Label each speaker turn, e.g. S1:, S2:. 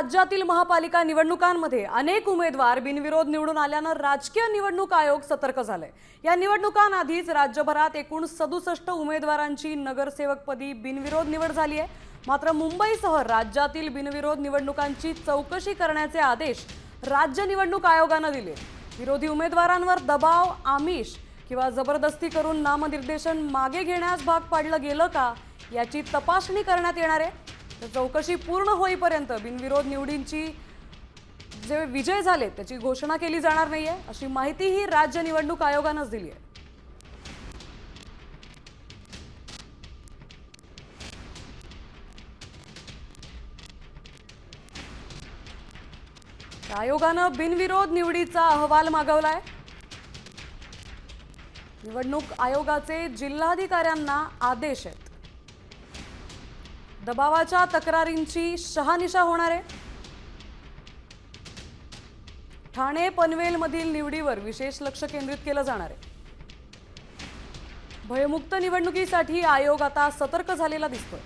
S1: राज्यातील महापालिका निवडणुकांमध्ये अनेक उमेदवार बिनविरोध निवडून आल्यानं राजकीय निवडणूक आयोग सतर्क झाले। या निवडणुकांआधीच राज्यभरात एकूण 67 उमेदवारांची नगरसेवकपदी बिनविरोध निवड झाली आहे। मात्र मुंबईसह राज्यातील बिनविरोध निवडणुकांची चौकशी करण्याचे आदेश राज्य निवडणूक आयोगाने दिले। विरोधी उमेदवारांवर दबाव, आमिष किंवा जबरदस्ती करून नामनिर्देशन मागे घेण्यास भाग पाडलं गेलं का याची तपासणी करण्यात येणार आहे। चौकशी पूर्ण होईपर्यंत बिनविरोध निवडींची जे विजय झाले त्याची घोषणा केली जाणार नाहीये, अशी माहिती ही राज्य निवडणूक आयोगाने दिली आहे। आयोगाने बिनविरोध निवडीचा अहवाल मागवलाय। निवडणूक आयोगाचे जिल्हाधिकाऱ्यांना आदेश आहेत। दबावाच्या तक्रारींची शहानिशा होणार आहे। ठाणे पनवेल मधील निवडीवर विशेष लक्ष केंद्रित केलं जाणार आहे। भयमुक्त निवडणुकीसाठी आयोग आता सतर्क झालेला दिसतोय।